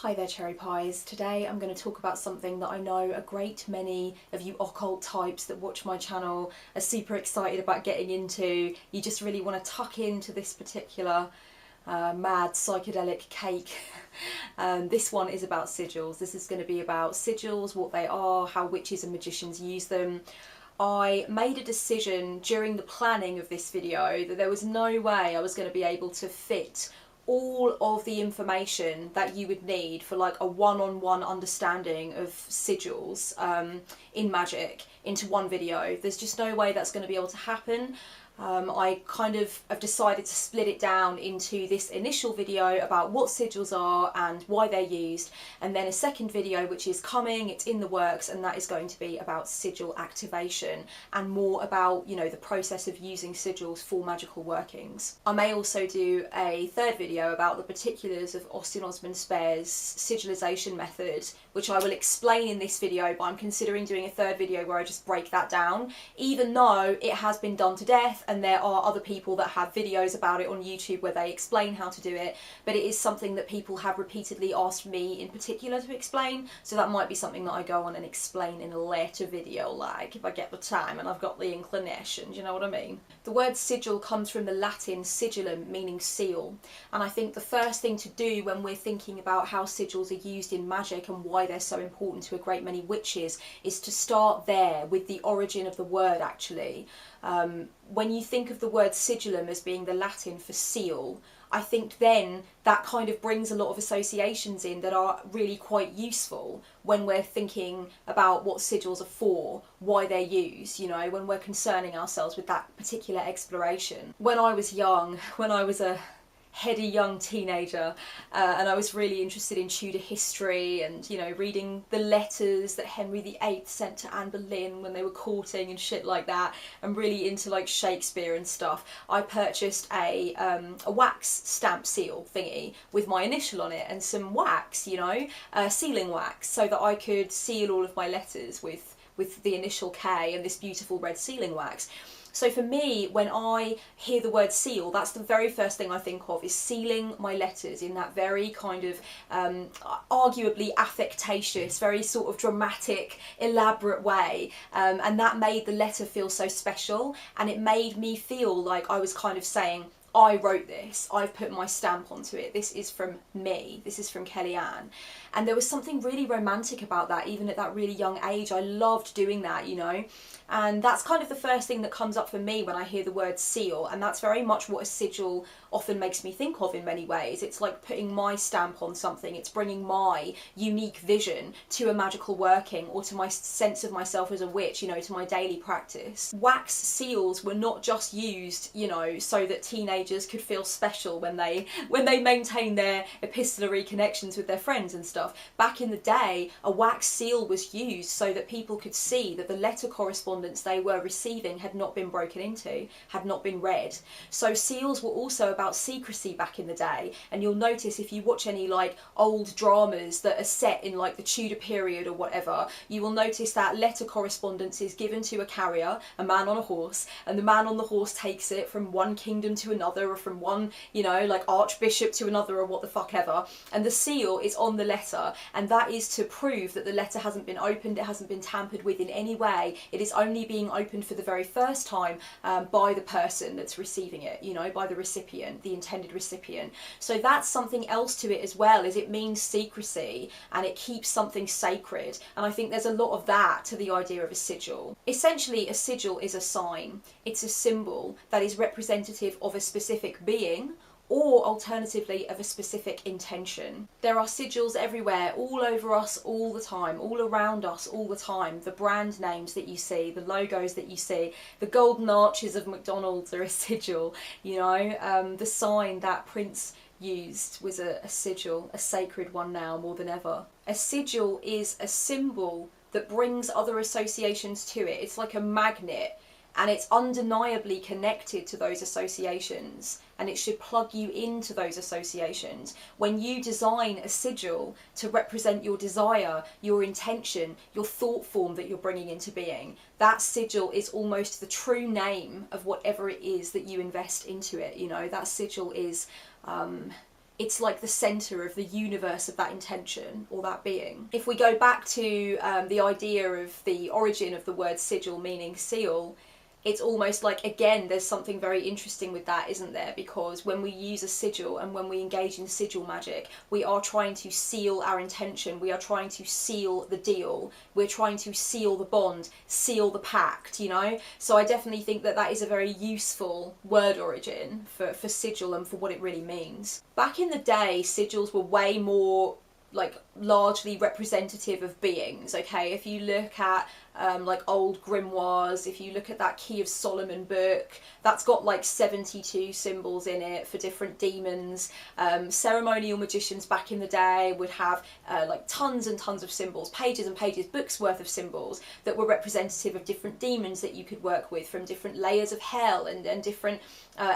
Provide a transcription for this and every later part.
Hi there cherry pies. Today I'm going to talk about something that I know a great many of you occult types that watch my channel are super excited about getting into. You just really want to tuck into this particular mad psychedelic cake. This one is about sigils. This is going to be about sigils, what they are, how witches and magicians use them. I made a decision during the planning of this video that there was no way I was going to be able to fit all of the information that you would need for like a one-on-one understanding of sigils in magic into one video. There's just no way that's going to be able to happen. I kind of have decided to split it down into this initial video about what sigils are and why they're used, and then a second video which is coming, it's in the works, and that is going to be about sigil activation and more about, you know, the process of using sigils for magical workings. I may also do a third video about the particulars of Austin Osman Spare's sigilization method, which I will explain in this video, but I'm considering doing a third video where I just break that down, even though it has been done to death and there are other people that have videos about it on YouTube where they explain how to do it, but it is something that people have repeatedly asked me in particular to explain, so that might be something that I go on and explain in a later video, like if I get the time and I've got the inclination, do you know what I mean? The word sigil comes from the Latin sigillum, meaning seal, and I think the first thing to do when we're thinking about how sigils are used in magic and why they're so important to a great many witches is to start there with the origin of the word actually. When you think of the word sigillum as being the Latin for seal, I think then that kind of brings a lot of associations in that are really quite useful when we're thinking about what sigils are for, why they're used, you know, when we're concerning ourselves with that particular exploration. When I was young, when I was a heady young teenager, and I was really interested in Tudor history and, you know, reading the letters that Henry VIII sent to Anne Boleyn when they were courting and shit like that, and really into like Shakespeare and stuff. I purchased a wax stamp seal thingy with my initial on it and some wax, you know, sealing wax, so that I could seal all of my letters with the initial K and this beautiful red sealing wax. So for me, when I hear the word seal, that's the very first thing I think of, is sealing my letters in that very kind of arguably affectatious, very sort of dramatic, elaborate way. And that made the letter feel so special, and it made me feel like I was kind of saying, I wrote this, I've put my stamp onto it, this is from me, this is from Kellyanne. And there was something really romantic about that, even at that really young age. I loved doing that, you know. And that's kind of the first thing that comes up for me when I hear the word seal, and that's very much what a sigil often makes me think of in many ways. It's like putting my stamp on something, it's bringing my unique vision to a magical working, or to my sense of myself as a witch, you know, to my daily practice. Wax seals were not just used, you know, so that teenagers could feel special when they maintain their epistolary connections with their friends and stuff. Back in the day, a wax seal was used so that people could see that the letter correspondence they were receiving had not been broken into, had not been read. So seals were also about secrecy back in the day, and you'll notice if you watch any like old dramas that are set in like the Tudor period or whatever, you will notice that letter correspondence is given to a carrier, a man on a horse, and the man on the horse takes it from one kingdom to another, or from one, you know, like archbishop to another, or what the fuck ever, and the seal is on the letter, and that is to prove that the letter hasn't been opened, it hasn't been tampered with in any way, it is only being opened for the very first time by the person that's receiving it, you know, by the recipient, the intended recipient. So that's something else to it as well, is it means secrecy and it keeps something sacred, and I think there's a lot of that to the idea of a sigil. Essentially, a sigil is a sign, it's a symbol that is representative of a specific being, or alternatively of a specific intention. There are sigils everywhere, all over us all the time, all around us all the time. The brand names that you see, the logos that you see, the golden arches of McDonald's are a sigil, you know, the sign that Prince used was a sigil, a sacred one now more than ever. A sigil is a symbol that brings other associations to it. It's like a magnet, and it's undeniably connected to those associations, and it should plug you into those associations. When you design a sigil to represent your desire, your intention, your thought form that you're bringing into being, that sigil is almost the true name of whatever it is that you invest into it, you know. That sigil is it's like the center of the universe of that intention or that being. If we go back to the idea of the origin of the word sigil meaning seal, it's almost like, again, there's something very interesting with that, isn't there? Because when we use a sigil and when we engage in sigil magic, we are trying to seal our intention, we are trying to seal the deal, we're trying to seal the bond, seal the pact, you know? So I definitely think that that is a very useful word origin for sigil and for what it really means. Back in the day, sigils were way more like largely representative of beings, okay? If you look at like old grimoires, if you look at that Key of Solomon book, that's got like 72 symbols in it for different demons. Ceremonial magicians back in the day would have like tons and tons of symbols, pages and pages, books worth of symbols that were representative of different demons that you could work with from different layers of hell and different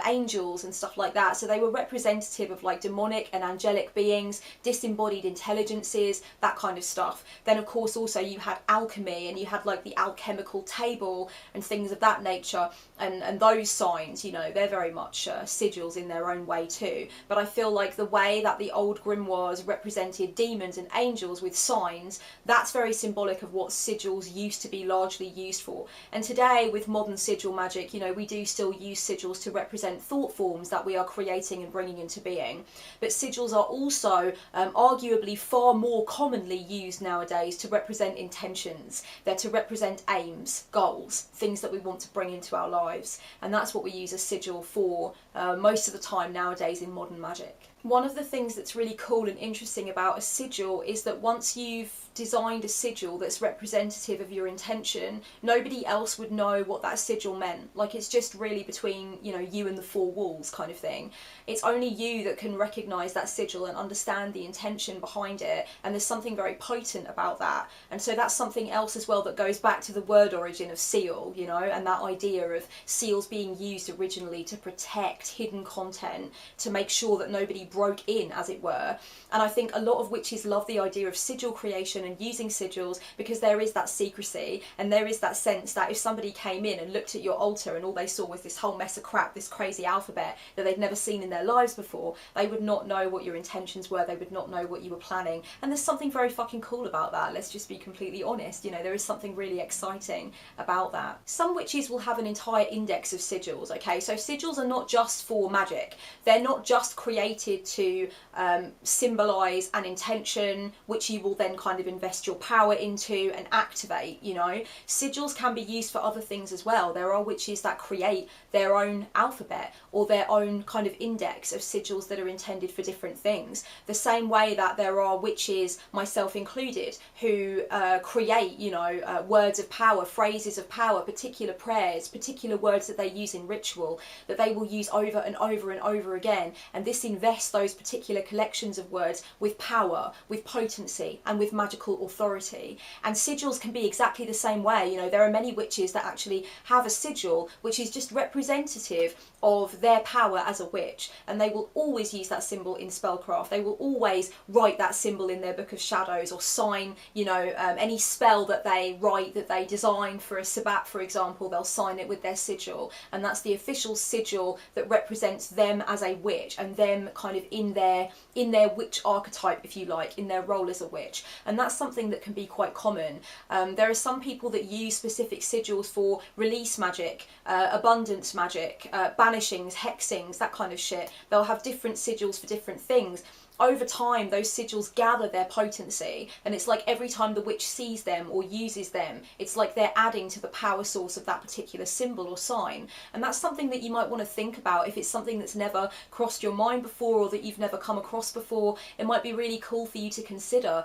angels and stuff like that. So they were representative of like demonic and angelic beings, disembodied intelligences, that kind of stuff. Then of course also you had alchemy, and you had like the alchemical table and things of that nature, and those signs, you know, they're very much sigils in their own way too. But I feel like the way that the old grimoires represented demons and angels with signs, that's very symbolic of what sigils used to be largely used for. And today with modern sigil magic, you know, we do still use sigils to represent thought forms that we are creating and bringing into being. But sigils are also arguably far more commonly used nowadays to represent intentions. They're to represent aims, goals, things that we want to bring into our lives. And that's what we use a sigil for most of the time nowadays in modern magic. One of the things that's really cool and interesting about a sigil is that once you've designed a sigil that's representative of your intention, nobody else would know what that sigil meant. Like, it's just really between, you know, you and the four walls kind of thing. It's only you that can recognise that sigil and understand the intention behind it, and there's something very potent about that. And so that's something else as well that goes back to the word origin of seal, you know, and that idea of seals being used originally to protect hidden content, to make sure that nobody broke in, as it were. And I think a lot of witches love the idea of sigil creation and using sigils because there is that secrecy, and there is that sense that if somebody came in and looked at your altar and all they saw was this whole mess of crap, this crazy alphabet that they'd never seen in their lives before, they would not know what your intentions were, they would not know what you were planning. And there's something very fucking cool about that, let's just be completely honest, you know, there is something really exciting about that. Some witches will have an entire index of sigils, okay, so sigils are not just for magic, they're not just created to symbolise an intention which you will then kind of invest your power into and activate, you know. Sigils can be used for other things as well. There are witches that create their own alphabet or their own kind of index of sigils that are intended for different things. The same way that there are witches, myself included, who create, you know, words of power, phrases of power, particular prayers, particular words that they use in ritual that they will use over and over and over again, and this invests those particular collections of words with power, with potency, and with magical authority. And sigils can be exactly the same way. You know, there are many witches that actually have a sigil which is just representative of their power as a witch, and they will always use that symbol in spellcraft. They will always write that symbol in their book of shadows, or sign, you know, any spell that they write, that they design for a sabbat, for example, they'll sign it with their sigil, and that's the official sigil that represents them as a witch and them kind of in their witch archetype, if you like, in their role as a witch. And that's something that can be quite common. There are some people that use specific sigils for release magic, abundance magic, banishings, hexings, that kind of shit. They'll have different sigils for different things. Over time, those sigils gather their potency, and it's like every time the witch sees them or uses them, it's like they're adding to the power source of that particular symbol or sign. And that's something that you might want to think about if it's something that's never crossed your mind before or that you've never come across before. It might be really cool for you to consider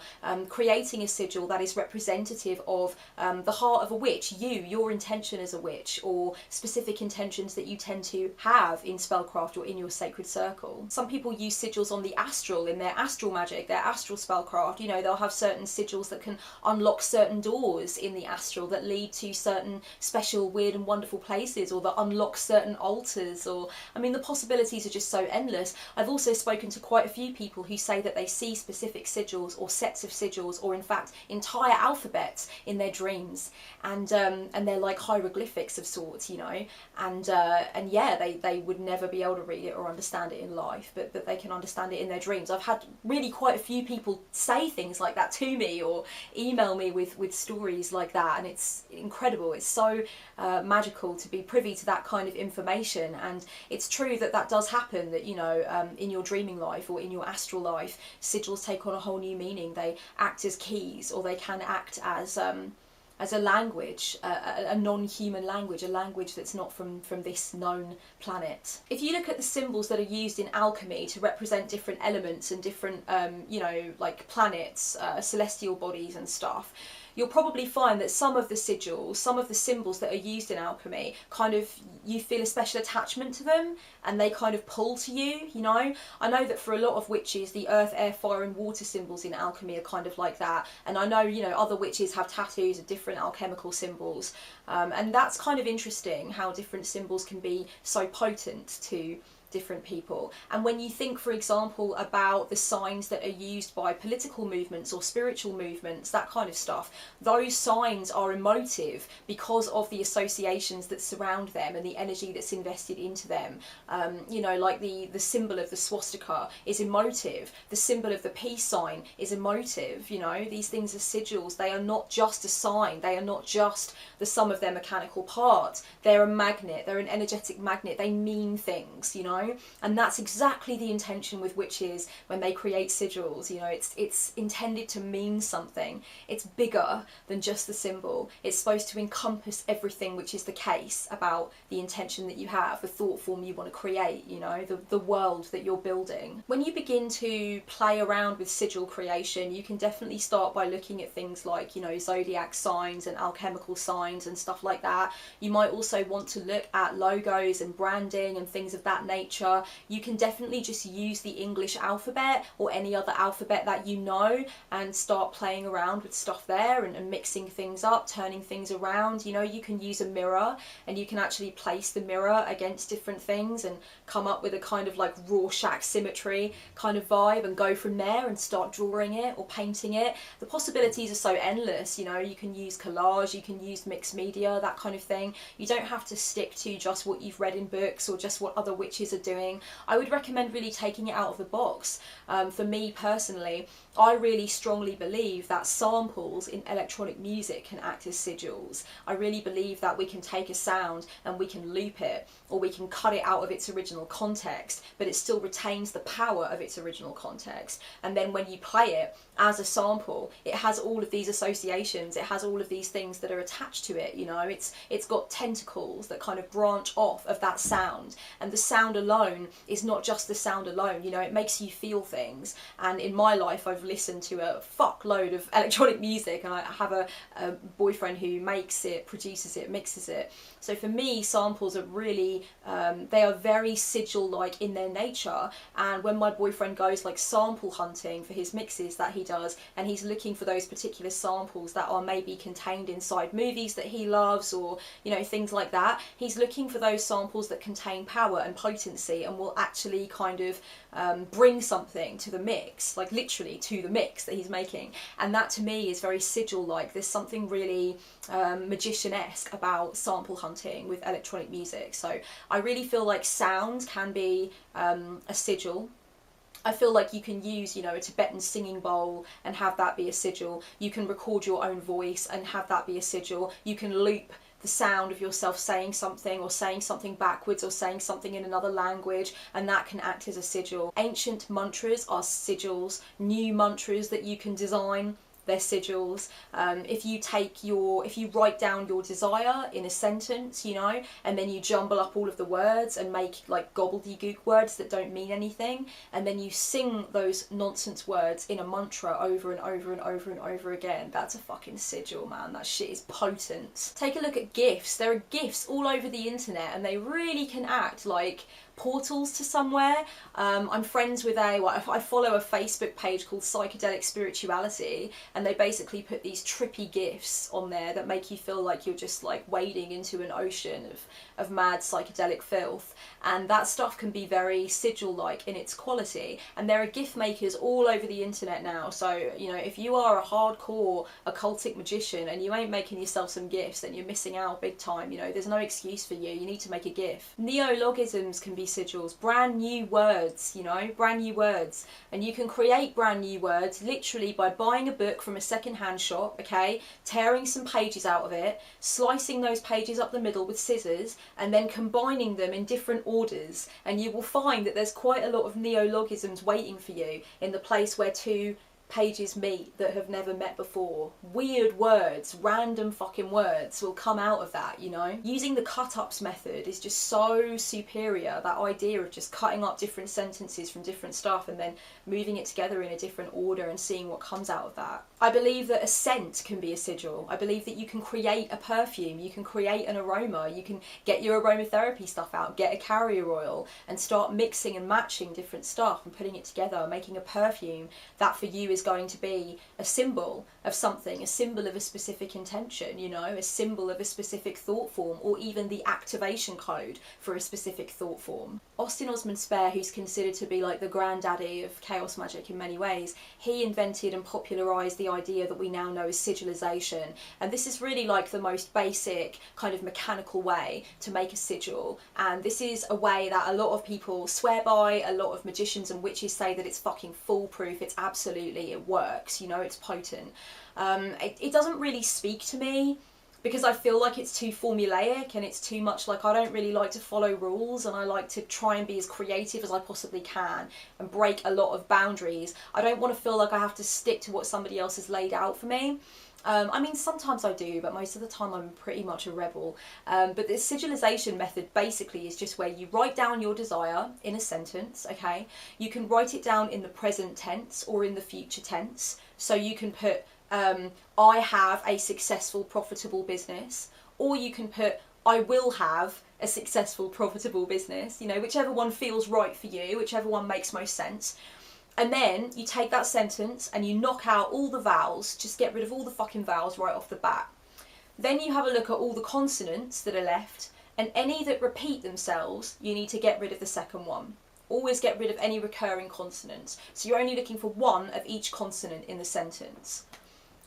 creating a sigil that is representative of the heart of a witch, your intention as a witch, or specific intentions that you tend to have in spellcraft or in your sacred circle. Some people use sigils on the astral astral, in their astral magic, their astral spellcraft. You know, they'll have certain sigils that can unlock certain doors in the astral that lead to certain special, weird and wonderful places, or that unlock certain altars, or, I mean, the possibilities are just so endless. I've also spoken to quite a few people who say that they see specific sigils or sets of sigils, or in fact entire alphabets in their dreams, and they're like hieroglyphics of sorts, you know, and yeah, they would never be able to read it or understand it in life, but they can understand it in their dreams. I've had really quite a few people say things like that to me, or email me with stories like that, and it's incredible. It's so magical to be privy to that kind of information. And it's true that that does happen, that, you know, in your dreaming life or in your astral life, sigils take on a whole new meaning. They act as keys, or they can act as a language, a non-human language, a language that's not from this known planet. If you look at the symbols that are used in alchemy to represent different elements and different, you know, like planets, celestial bodies and stuff, you'll probably find that some of the sigils, some of the symbols that are used in alchemy, kind of, you feel a special attachment to them, and they kind of pull to you, you know? I know that for a lot of witches, the earth, air, fire and water symbols in alchemy are kind of like that. And I know, you know, other witches have tattoos of different alchemical symbols. And that's kind of interesting, how different symbols can be so potent to different people. And when you think, for example, about the signs that are used by political movements or spiritual movements, that kind of stuff, those signs are emotive because of the associations that surround them and the energy that's invested into them. You know, like the symbol of the swastika is emotive, the symbol of the peace sign is emotive. You know, these things are sigils. They are not just a sign, they are not just the sum of their mechanical parts. They're a magnet, they're an energetic magnet, they mean things, you know. And that's exactly the intention with witches when they create sigils. You know, it's intended to mean something. It's bigger than just the symbol. It's supposed to encompass everything, which is the case about the intention that you have, the thought form you want to create, you know, the world that you're building. When you begin to play around with sigil creation, you can definitely start by looking at things like, you know, zodiac signs and alchemical signs and stuff like that. You might also want to look at logos and branding and things of that nature. You can definitely just use the English alphabet or any other alphabet that you know and start playing around with stuff there and mixing things up, turning things around. You know, you can use a mirror and you can actually place the mirror against different things and come up with a kind of like Rorschach symmetry kind of vibe and go from there and start drawing it or painting it. The possibilities are so endless. You know, you can use collage, you can use mixed media, that kind of thing. You don't have to stick to just what you've read in books or just what other witches are doing. I would recommend really taking it out of the box. For me personally, I really strongly believe that samples in electronic music can act as sigils. I really believe that we can take a sound and we can loop it, or we can cut it out of its original context, but it still retains the power of its original context. And then when you play it as a sample, it has all of these associations, it has all of these things that are attached to it, you know, it's got tentacles that kind of branch off of that sound, and the sound alone is not just the sound alone, you know, it makes you feel things. And in my life, I've listened to a fuckload of electronic music, and I have a boyfriend who makes it, produces it, mixes it. So for me, samples are really, they are very sigil-like in their nature. And when my boyfriend goes like sample hunting for his mixes that he does, and he's looking for those particular samples that are maybe contained inside movies that he loves, or, you know, things like that, he's looking for those samples that contain power and potency and will actually kind of bring something to the mix, like literally to the mix that he's making. And that to me is very sigil-like. There's something really magician-esque about sample hunting with electronic music. So I really feel like sound can be a sigil. I feel like you can use, you know, a Tibetan singing bowl and have that be a sigil. You can record your own voice and have that be a sigil. You can loop the sound of yourself saying something, or saying something backwards, or saying something in another language, and that can act as a sigil. Ancient mantras are sigils. New mantras that you can design, they're sigils. If you write down your desire in a sentence, you know, and then you jumble up all of the words and make like gobbledygook words that don't mean anything, and then you sing those nonsense words in a mantra over and over and over and over again, that's a fucking sigil, man. That shit is potent. Take a look at GIFs. There are GIFs all over the internet, and they really can act like portals to somewhere. I'm friends with I follow a Facebook page called Psychedelic Spirituality, and they basically put these trippy gifs on there that make you feel like you're just like wading into an ocean of mad psychedelic filth, and that stuff can be very sigil-like in its quality, and there are gift makers all over the internet now. So, you know, if you are a hardcore occultic magician and you ain't making yourself some gifts, then you're missing out big time. You know, there's no excuse for you. You need to make a gift. Neologisms can be sigils, brand new words, you know, brand new words. And you can create brand new words literally by buying a book from a second-hand shop, okay, tearing some pages out of it, slicing those pages up the middle with scissors, and then combining them in different orders. And you will find that there's quite a lot of neologisms waiting for you in the place where two pages meet that have never met before. Weird words, random fucking words will come out of that, you know. Using the cut-ups method is just so superior. That idea of just cutting up different sentences from different stuff and then moving it together in a different order and seeing what comes out of that. I believe that a scent can be a sigil. I believe that you can create a perfume, you can create an aroma, you can get your aromatherapy stuff out, get a carrier oil and start mixing and matching different stuff and putting it together, making a perfume that for you is going to be a symbol of something, a symbol of a specific intention, you know, a symbol of a specific thought form, or even the activation code for a specific thought form. Austin Osman Spare, who's considered to be like the granddaddy of chaos magic in many ways, he invented and popularised the idea that we now know as sigilization, and this is really like the most basic kind of mechanical way to make a sigil, and this is a way that a lot of people swear by. A lot of magicians and witches say that it's fucking foolproof, it's absolutely, it works, you know, it's potent. It doesn't really speak to me because I feel like it's too formulaic and it's too much like, I don't really like to follow rules, and I like to try and be as creative as I possibly can and break a lot of boundaries. I don't want to feel like I have to stick to what somebody else has laid out for me. I mean, sometimes I do, but most of the time I'm pretty much a rebel. But this sigilization method basically is just where you write down your desire in a sentence, okay? You can write it down in the present tense or in the future tense. So you can put, I have a successful, profitable business, or you can put, I will have a successful, profitable business, you know, whichever one feels right for you, whichever one makes most sense. And then you take that sentence and you knock out all the vowels, just get rid of all the fucking vowels right off the bat. Then you have a look at all the consonants that are left, and any that repeat themselves, you need to get rid of the second one. Always get rid of any recurring consonants. So you're only looking for one of each consonant in the sentence.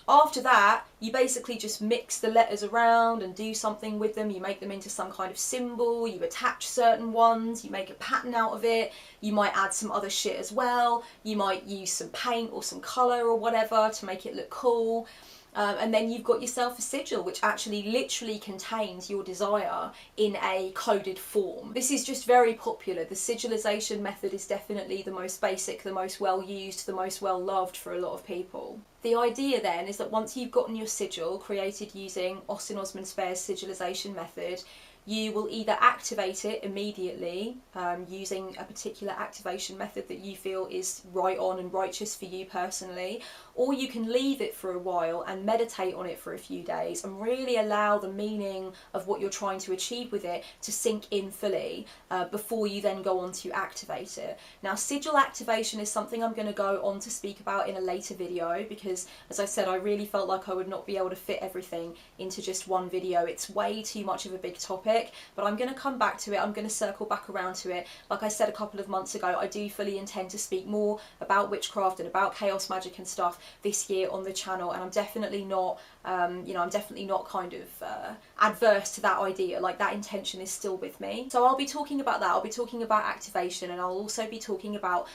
After that, you basically just mix the letters around and do something with them. You make them into some kind of symbol, you attach certain ones, you make a pattern out of it, you might add some other shit as well, you might use some paint or some colour or whatever to make it look cool. And then you've got yourself a sigil, which actually literally contains your desire in a coded form. This is just very popular. The sigilization method is definitely the most basic, the most well used, the most well loved for a lot of people. The idea then is that once you've gotten your sigil created using Austin Osman Spare's sigilization method, you will either activate it immediately using a particular activation method that you feel is right on and righteous for you personally, or you can leave it for a while and meditate on it for a few days and really allow the meaning of what you're trying to achieve with it to sink in fully before you then go on to activate it. Now, sigil activation is something I'm going to go on to speak about in a later video because, as I said, I really felt like I would not be able to fit everything into just one video. It's way too much of a big topic, but I'm going to come back to it. I'm going to circle back around to it. Like I said a couple of months ago, I do fully intend to speak more about witchcraft and about chaos magic and stuff this year on the channel, and I'm definitely not I'm definitely not kind of adverse to that idea. Like, that intention is still with me. So I'll be talking about that. I'll be talking about activation, and I'll also be talking about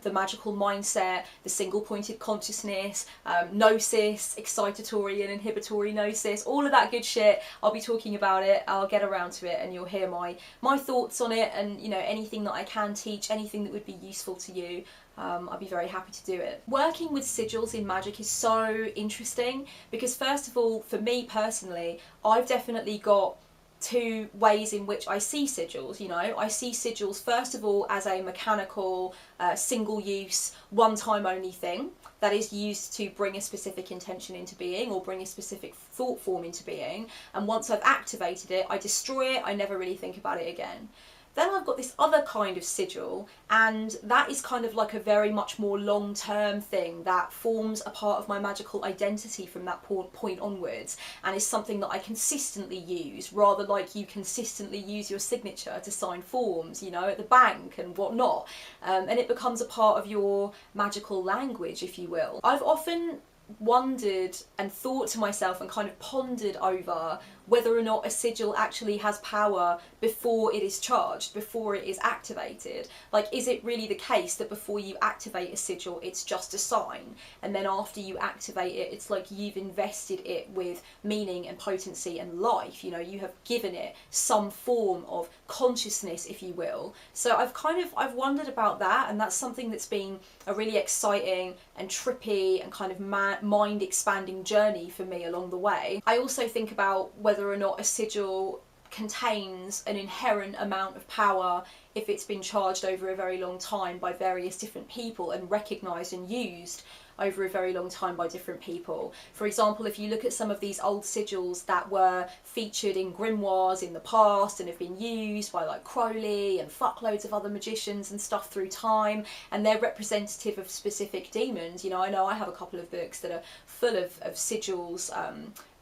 the magical mindset, the single pointed consciousness, gnosis, excitatory and inhibitory gnosis, all of that good shit. I'll be talking about it. I'll get around to it and you'll hear my thoughts on it, and, you know, anything that I can teach, anything that would be useful to you. I'll be very happy to do it. Working with sigils in magic is so interesting because, first of all, for me personally, I've definitely got two ways in which I see sigils. You know, I see sigils first of all as a mechanical, single-use, one-time only thing that is used to bring a specific intention into being or bring a specific thought form into being, and once I've activated it, I destroy it, I never really think about it again. Then I've got this other kind of sigil, and that is kind of like a very much more long-term thing that forms a part of my magical identity from that point onwards, and is something that I consistently use, rather like you consistently use your signature to sign forms, you know, at the bank and whatnot. And it becomes a part of your magical language, if you will. I've often wondered and thought to myself and kind of pondered over whether or not a sigil actually has power before it is charged, before it is activated. Like, is it really the case that before you activate a sigil, it's just a sign, and then after you activate it, it's like you've invested it with meaning and potency and life, you know, you have given it some form of consciousness, if you will. So I've wondered about that, and that's something that's been a really exciting and trippy and kind of mind expanding journey for me along the way. I also think about whether or not a sigil contains an inherent amount of power if it's been charged over a very long time by various different people and recognised and used over a very long time by different people. For example, if you look at some of these old sigils that were featured in grimoires in the past and have been used by like Crowley and fuckloads of other magicians and stuff through time, and they're representative of specific demons. You know I have a couple of books that are full of sigils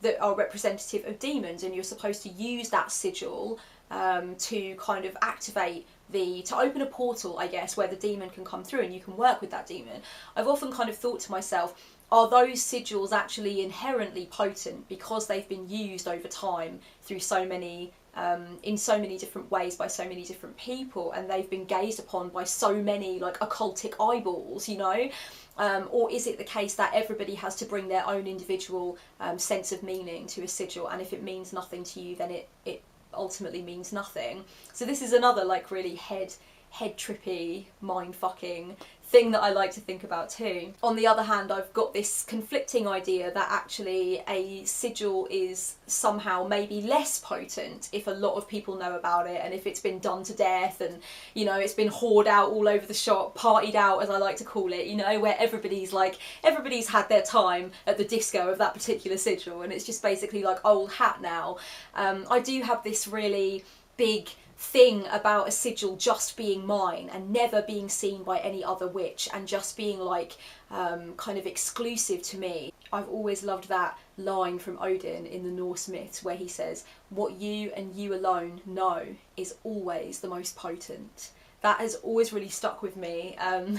that are representative of demons, and you're supposed to use that sigil to kind of activate to open a portal, I guess, where the demon can come through and you can work with that demon. I've often kind of thought to myself, are those sigils actually inherently potent because they've been used over time through so many in so many different ways by so many different people, and they've been gazed upon by so many like occultic eyeballs, you know? Or is it the case that everybody has to bring their own individual sense of meaning to a sigil, and if it means nothing to you, then it ultimately means nothing? So this is another like really head trippy, mind fucking thing that I like to think about too. On the other hand, I've got this conflicting idea that actually a sigil is somehow maybe less potent if a lot of people know about it, and if it's been done to death and, you know, it's been hoarded out all over the shop, partied out as I like to call it, you know, where everybody's had their time at the disco of that particular sigil, and it's just basically like old hat now. I do have this really big thing about a sigil just being mine and never being seen by any other witch, and just being like kind of exclusive to me. I've always loved that line from Odin in the Norse myths where he says, "What you and you alone know is always the most potent." That has always really stuck with me, and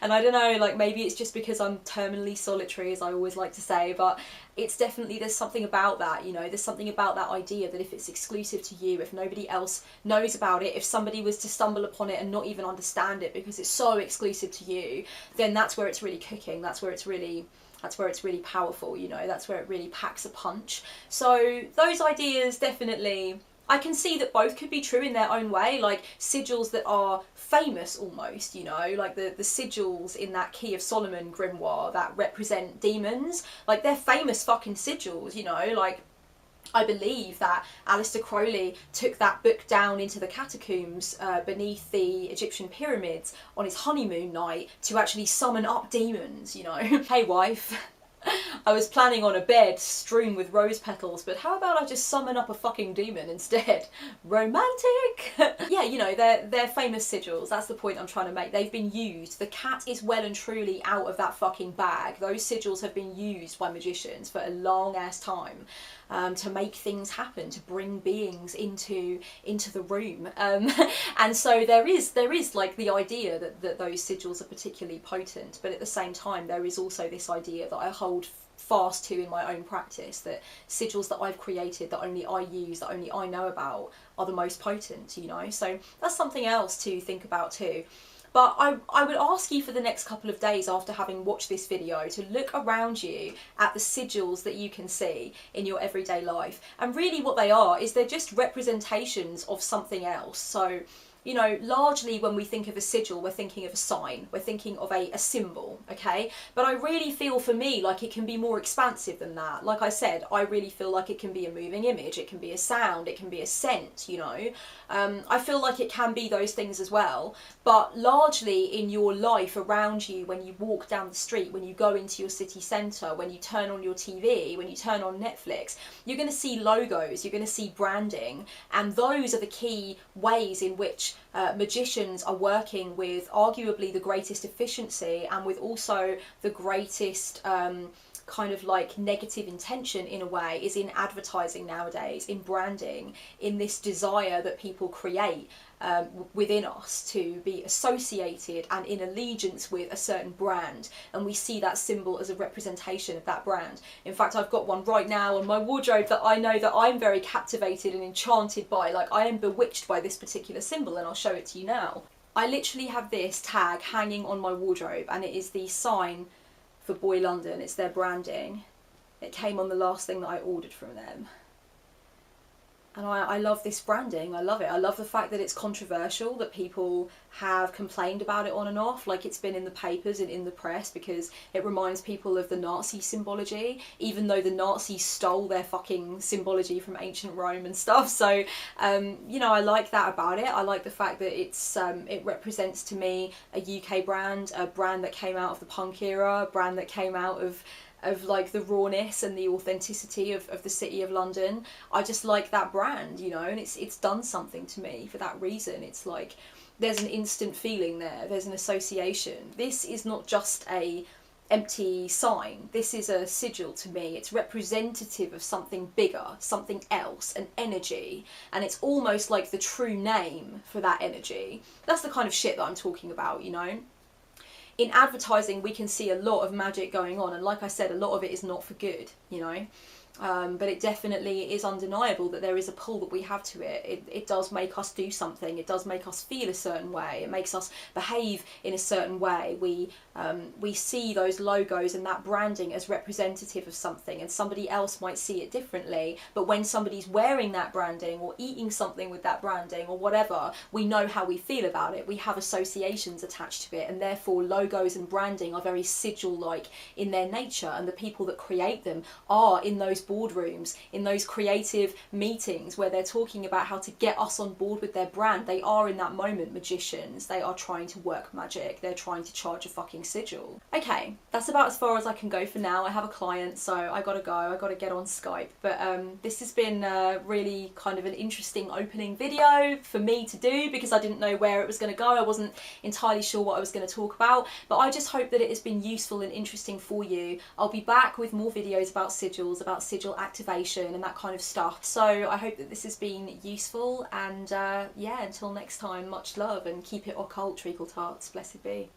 I don't know, like maybe it's just because I'm terminally solitary, as I always like to say, but it's definitely, there's something about that, you know, there's something about that idea that if it's exclusive to you, if nobody else knows about it, if somebody was to stumble upon it and not even understand it because it's so exclusive to you, then that's where it's really cooking, that's where it's really powerful, you know, that's where it really packs a punch. So those ideas definitely, I can see that both could be true in their own way, like sigils that are famous almost, you know, like the sigils in that Key of Solomon grimoire that represent demons, like they're famous fucking sigils, you know, like I believe that Aleister Crowley took that book down into the catacombs beneath the Egyptian pyramids on his honeymoon night to actually summon up demons, you know. Hey wife, I was planning on a bed strewn with rose petals, but how about I just summon up a fucking demon instead? Romantic! Yeah, you know, they're famous sigils, that's the point I'm trying to make. They've been used. The cat is well and truly out of that fucking bag. Those sigils have been used by magicians for a long ass time. To make things happen, to bring beings into the room, and so there is like the idea that those sigils are particularly potent, but at the same time there is also this idea that I hold fast to in my own practice, that sigils that I've created, that only I use, that only I know about, are the most potent, you know. So that's something else to think about too. But I would ask you for the next couple of days after having watched this video to look around you at the sigils that you can see in your everyday life. And really what they are is they're just representations of something else. So you know, largely when we think of a sigil, we're thinking of a sign, we're thinking of a symbol, okay? But I really feel, for me, like it can be more expansive than that. Like I said, I really feel like it can be a moving image, it can be a sound, it can be a scent, you know? I feel like it can be those things as well, but largely in your life around you, when you walk down the street, when you go into your city centre, when you turn on your TV, when you turn on Netflix, you're going to see logos, you're going to see branding, and those are the key ways in which magicians are working with arguably the greatest efficiency and with also the greatest kind of like negative intention, in a way, is in advertising nowadays, in branding, in this desire that people create within us to be associated and in allegiance with a certain brand, and we see that symbol as a representation of that brand. In fact, I've got one right now on my wardrobe that I know that I'm very captivated and enchanted by. Like, I am bewitched by this particular symbol, and I'll show it to you now. I literally have this tag hanging on my wardrobe, and it is the sign for Boy London. It's their branding. It came on the last thing that I ordered from them. And I love this branding, I love it. I love the fact that it's controversial, that people have complained about it on and off, like it's been in the papers and in the press, because it reminds people of the Nazi symbology, even though the Nazis stole their fucking symbology from ancient Rome and stuff. So, you know, I like that about it. I like the fact that it's it represents to me a UK brand, a brand that came out of the punk era, a brand that came out of like the rawness and the authenticity of the city of London. I just like that brand, you know, and it's done something to me for that reason. It's like there's an instant feeling there, there's an association. This is not just a empty sign, this is a sigil to me. It's representative of something bigger, something else, an energy, and it's almost like the true name for that energy. That's the kind of shit that I'm talking about, you know. In advertising, we can see a lot of magic going on, and like I said, a lot of it is not for good, you know. But it definitely is undeniable that there is a pull that we have to it. It does make us do something. It does make us feel a certain way. It makes us behave in a certain way. We see those logos and that branding as representative of something, and somebody else might see it differently. But when somebody's wearing that branding or eating something with that branding or whatever, we know how we feel about it. We have associations attached to it, and therefore logos and branding are very sigil-like in their nature, and the people that create them are in those boardrooms, in those creative meetings where they're talking about how to get us on board with their brand. They are in that moment magicians. They are trying to work magic. They're trying to charge a fucking sigil. Okay, that's about as far as I can go for now. I have a client, so I gotta go. I gotta get on Skype. But this has been really kind of an interesting opening video for me to do, because I didn't know where it was going to go. I wasn't entirely sure what I was going to talk about, but I just hope that it has been useful and interesting for you. I'll be back with more videos about sigils, about sigil activation and that kind of stuff. So I hope that this has been useful, and yeah, until next time, much love, and keep it occult, treacle tarts. Blessed be.